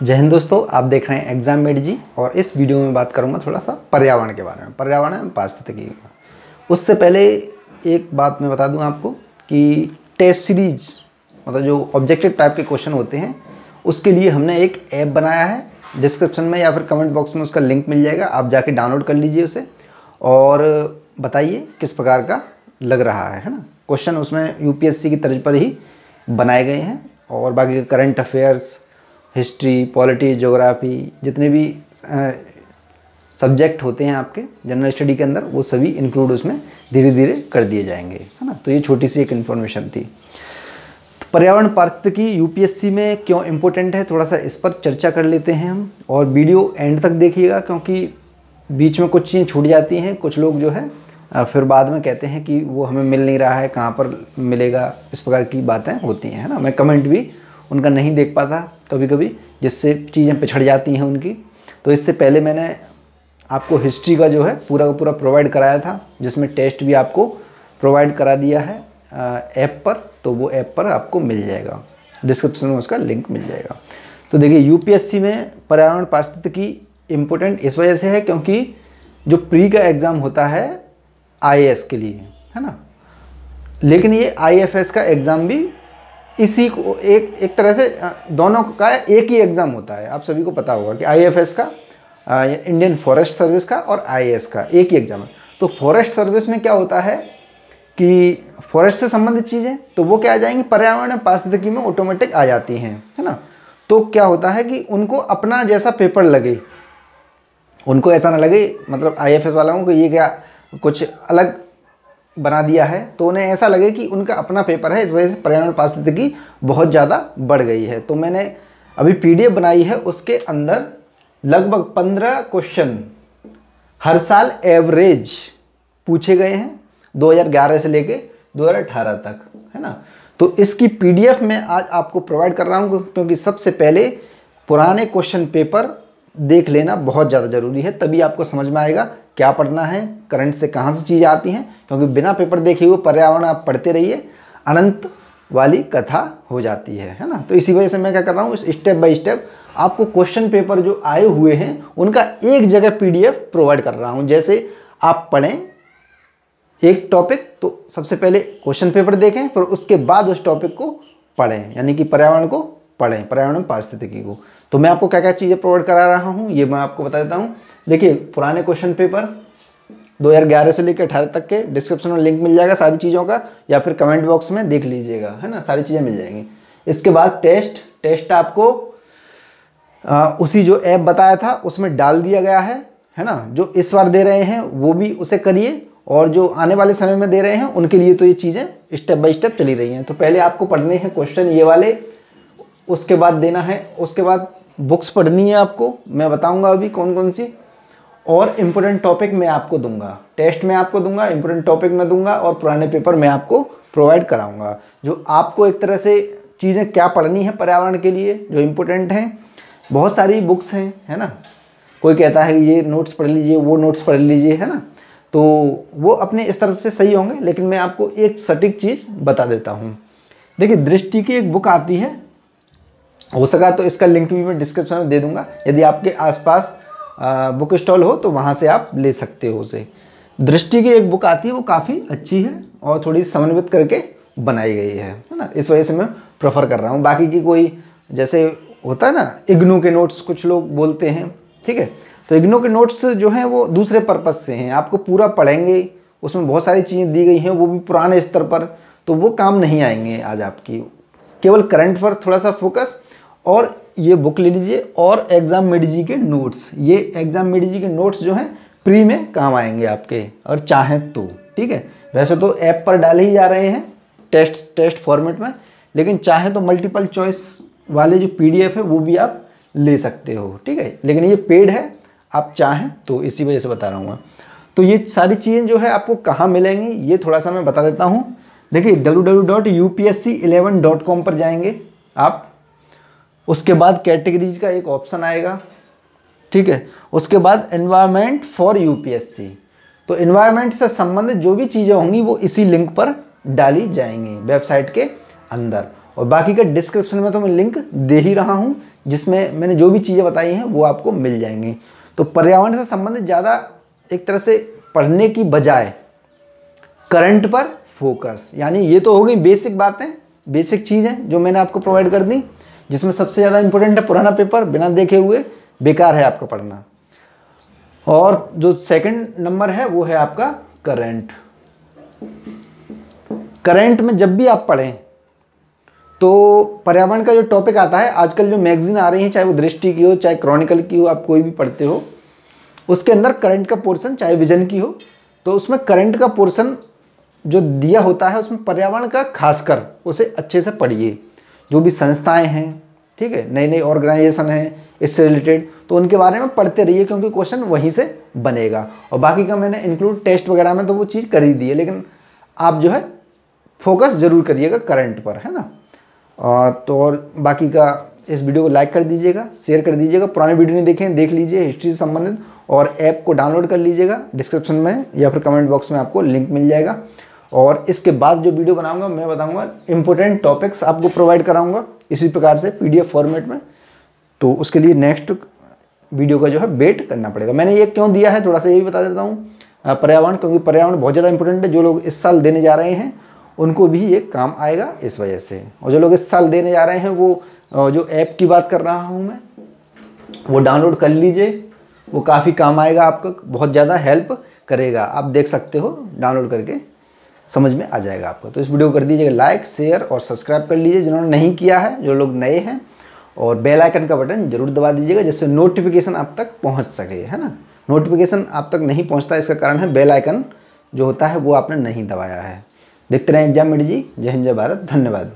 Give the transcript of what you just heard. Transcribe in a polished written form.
जय हिंद दोस्तों, आप देख रहे हैं एग्जाम मेड जी। और इस वीडियो में बात करूंगा थोड़ा सा पर्यावरण के बारे में, पर्यावरण एवं पारिस्थितिकी। उससे पहले एक बात मैं बता दूं आपको कि टेस्ट सीरीज मतलब जो ऑब्जेक्टिव टाइप के क्वेश्चन होते हैं उसके लिए हमने एक ऐप बनाया है। डिस्क्रिप्शन में या फिर कमेंट बॉक्स में उसका लिंक मिल जाएगा, आप जाके डाउनलोड कर लीजिए उसे और बताइए किस प्रकार का लग रहा है ना। क्वेश्चन उसमें यूपीएससी की तर्ज पर ही बनाए गए हैं और बाकी current affairs, history, polity, geography, जितने भी सब्जेक्ट होते हैं आपके जनरल स्टडी के अंदर वो सभी इंक्लूड उसमें धीरे धीरे कर दिए जाएंगे, है ना। तो ये छोटी सी एक इन्फॉर्मेशन थी। तो पर्यावरण पारिस्थितिकी यूपीएससी में क्यों इम्पोर्टेंट है, थोड़ा सा इस पर चर्चा कर लेते हैं हम। और वीडियो एंड तक देखिएगा क्योंकि बीच में कुछ चीज़ें छूट जाती हैं। कुछ लोग जो है फिर बाद में कहते हैं कि वो हमें मिल नहीं रहा है, कहाँ पर मिलेगा, इस प्रकार की बातें होती हैं, है ना। मैं कमेंट भी उनका नहीं देख पाता कभी कभी, जिससे चीज़ें पिछड़ जाती हैं उनकी। तो इससे पहले मैंने आपको हिस्ट्री का जो है पूरा का पूरा प्रोवाइड कराया था, जिसमें टेस्ट भी आपको प्रोवाइड करा दिया है ऐप पर। तो वो ऐप पर आपको मिल जाएगा, डिस्क्रिप्शन में उसका लिंक मिल जाएगा। तो देखिए, यूपीएससी में पर्यावरण पारिस्थितिकी इम्पोर्टेंट इस वजह से है क्योंकि जो प्री का एग्ज़ाम होता है आईएएस के लिए, है ना, लेकिन ये आईएफएस का एग्ज़ाम भी इसी को एक तरह से दोनों का एक ही एग्ज़ाम होता है। आप सभी को पता होगा कि आईएफएस का, इंडियन फॉरेस्ट सर्विस का, और आईएएस का एक ही एग्ज़ाम है। तो फॉरेस्ट सर्विस में क्या होता है कि फॉरेस्ट से संबंधित चीज़ें तो वो क्या आ जाएंगी, पर्यावरण पारिस्थितिकी में ऑटोमेटिक आ जाती हैं, है ना। तो क्या होता है कि उनको अपना जैसा पेपर लगे, उनको ऐसा ना लगे मतलब आईएफएस वालों को ये क्या कुछ अलग बना दिया है, तो उन्हें ऐसा लगे कि उनका अपना पेपर है। इस वजह से पर्यावरण पारिस्थितिकी बहुत ज़्यादा बढ़ गई है। तो मैंने अभी पीडीएफ बनाई है, उसके अंदर लगभग 15 क्वेश्चन हर साल एवरेज पूछे गए हैं 2011 से लेके 2018 तक, है ना। तो इसकी पीडीएफ मैं आज आपको प्रोवाइड कर रहा हूँ क्योंकि सबसे पहले पुराने क्वेश्चन पेपर देख लेना बहुत ज़्यादा ज़रूरी है, तभी आपको समझ में आएगा क्या पढ़ना है, करंट से कहाँ से चीज़ें आती हैं। क्योंकि बिना पेपर देखे हुए पर्यावरण आप पढ़ते रहिए, अनंत वाली कथा हो जाती है ना। तो इसी वजह से मैं क्या कर रहा हूँ, स्टेप बाय स्टेप आपको क्वेश्चन पेपर जो आए हुए हैं उनका एक जगह पीडीएफ प्रोवाइड कर रहा हूँ। जैसे आप पढ़ें एक टॉपिक तो सबसे पहले क्वेश्चन पेपर देखें, फिर उसके बाद उस टॉपिक को पढ़ें, यानी कि पर्यावरण को पढ़ें, पर्यावरण पारिस्थितिकी को। तो मैं आपको क्या क्या चीज़ें प्रोवाइड करा रहा हूँ ये मैं आपको बता देता हूँ। देखिए, पुराने क्वेश्चन पेपर 2011 से लेकर 18 तक के डिस्क्रिप्शन में लिंक मिल जाएगा सारी चीज़ों का, या फिर कमेंट बॉक्स में देख लीजिएगा, है ना, सारी चीज़ें मिल जाएंगी। इसके बाद टेस्ट आपको उसी जो ऐप बताया था उसमें डाल दिया गया है ना। जो इस बार दे रहे हैं वो भी उसे करिए, और जो आने वाले समय में दे रहे हैं उनके लिए तो ये चीज़ें स्टेप बाय स्टेप चली रही हैं। तो पहले आपको पढ़ने हैं क्वेश्चन ये वाले, उसके बाद देना है, उसके बाद बुक्स पढ़नी है आपको, मैं बताऊंगा अभी कौन कौन सी, और इम्पोर्टेंट टॉपिक मैं आपको दूंगा, टेस्ट में आपको दूंगा, इम्पोर्टेंट टॉपिक मैं दूंगा, और पुराने पेपर मैं आपको प्रोवाइड कराऊंगा। जो आपको एक तरह से चीज़ें क्या पढ़नी है पर्यावरण के लिए जो इम्पोर्टेंट हैं। बहुत सारी बुक्स हैं, है ना। कोई कहता है ये नोट्स पढ़ लीजिए, वो नोट्स पढ़ लीजिए, है ना। तो वो अपने इस तरफ से सही होंगे, लेकिन मैं आपको एक सटीक चीज़ बता देता हूँ। देखिए, दृष्टि की एक बुक आती है, हो सका तो इसका लिंक भी मैं डिस्क्रिप्शन में दे दूंगा। यदि आपके आसपास बुक स्टॉल हो तो वहाँ से आप ले सकते हो उसे। दृष्टि की एक बुक आती है, वो काफ़ी अच्छी है और थोड़ी समन्वित करके बनाई गई है ना। इस वजह से मैं प्रेफर कर रहा हूँ। बाकी की कोई जैसे होता है ना इग्नू के नोट्स कुछ लोग बोलते हैं, ठीक है, तो इग्नू के नोट्स जो हैं वो दूसरे पर्पज़ से हैं, आपको पूरा पढ़ेंगे, उसमें बहुत सारी चीज़ें दी गई हैं, वो भी पुराने स्तर पर, तो वो काम नहीं आएंगे आज आपकी। केवल करंट पर थोड़ा सा फोकस, और ये बुक ले लीजिए, और एग्ज़ाम मेड जी के नोट्स, ये एग्ज़ाम मेड जी के नोट्स जो हैं प्री में काम आएंगे आपके, अगर चाहें तो, ठीक है। वैसे तो ऐप पर डाले ही जा रहे हैं टेस्ट फॉर्मेट में, लेकिन चाहे तो मल्टीपल चॉइस वाले जो पीडीएफ है वो भी आप ले सकते हो, ठीक है, लेकिन ये पेड है, आप चाहें तो, इसी वजह से बता रहा हूँ। तो ये सारी चीज़ें जो है आपको कहाँ मिलेंगी ये थोड़ा सा मैं बता देता हूँ। देखिए, www.upsc11.com पर जाएंगे आप, उसके बाद कैटेगरीज का एक ऑप्शन आएगा, ठीक है। उसके बाद एनवायरनमेंट फॉर यूपीएससी, तो एनवायरनमेंट से संबंधित जो भी चीज़ें होंगी वो इसी लिंक पर डाली जाएंगी वेबसाइट के अंदर। और बाकी का डिस्क्रिप्शन में तो मैं लिंक दे ही रहा हूँ, जिसमें मैंने जो भी चीज़ें बताई हैं वो आपको मिल जाएंगी। तो पर्यावरण से संबंधित ज़्यादा एक तरह से पढ़ने की बजाय करंट पर फोकस, यानी ये तो हो गई बेसिक बातें, बेसिक चीज़ें जो मैंने आपको प्रोवाइड कर दी, जिसमें सबसे ज़्यादा इंपॉर्टेंट है पुराना पेपर, बिना देखे हुए बेकार है आपका पढ़ना। और जो सेकंड नंबर है वो है आपका करंट। करंट में जब भी आप पढ़ें तो पर्यावरण का जो टॉपिक आता है, आजकल जो मैगजीन आ रही है, चाहे वो दृष्टि की हो चाहे क्रॉनिकल की हो, आप कोई भी पढ़ते हो, उसके अंदर करंट का पोर्शन, चाहे विजन की हो, तो उसमें करंट का पोर्शन जो दिया होता है उसमें पर्यावरण का खासकर उसे अच्छे से पढ़िए। जो भी संस्थाएं हैं, ठीक है, नई नई ऑर्गेनाइजेशन हैं इससे रिलेटेड, तो उनके बारे में पढ़ते रहिए, क्योंकि क्वेश्चन वहीं से बनेगा। और बाकी का मैंने इंक्लूड टेस्ट वगैरह में तो वो चीज़ कर ही दी है, लेकिन आप जो है फोकस जरूर करिएगा करंट पर, है ना। तो और बाकी का इस वीडियो को लाइक कर दीजिएगा, शेयर कर दीजिएगा। पुराने वीडियो नहीं देखें, देख लीजिए हिस्ट्री से संबंधित, और ऐप को डाउनलोड कर लीजिएगा। डिस्क्रिप्शन में या फिर कमेंट बॉक्स में आपको लिंक मिल जाएगा। और इसके बाद जो वीडियो बनाऊंगा मैं बताऊंगा इंपॉर्टेंट टॉपिक्स आपको प्रोवाइड कराऊंगा इसी प्रकार से PDF फॉर्मेट में। तो उसके लिए नेक्स्ट वीडियो का जो है वेट करना पड़ेगा। मैंने ये क्यों दिया है थोड़ा सा ये भी बता देता हूँ। पर्यावरण, क्योंकि पर्यावरण बहुत ज़्यादा इंपॉर्टेंट है। जो लोग इस साल देने जा रहे हैं उनको भी ये काम आएगा इस वजह से। और जो लोग इस साल देने जा रहे हैं वो जो ऐप की बात कर रहा हूँ मैं, वो डाउनलोड कर लीजिए, वो काफ़ी काम आएगा, आपको बहुत ज़्यादा हेल्प करेगा। आप देख सकते हो, डाउनलोड करके समझ में आ जाएगा आपको। तो इस वीडियो को कर दीजिएगा लाइक, शेयर और सब्सक्राइब कर लीजिए जिन्होंने नहीं किया है, जो लोग नए हैं। और बेल आइकन का बटन जरूर दबा दीजिएगा, जिससे नोटिफिकेशन आप तक पहुंच सके, है ना। नोटिफिकेशन आप तक नहीं पहुंचता, इसका कारण है बेल आइकन जो होता है वो आपने नहीं दबाया है। देखते रहें एग्जाम मेडी जी। जय हिंद, जय भारत, धन्यवाद।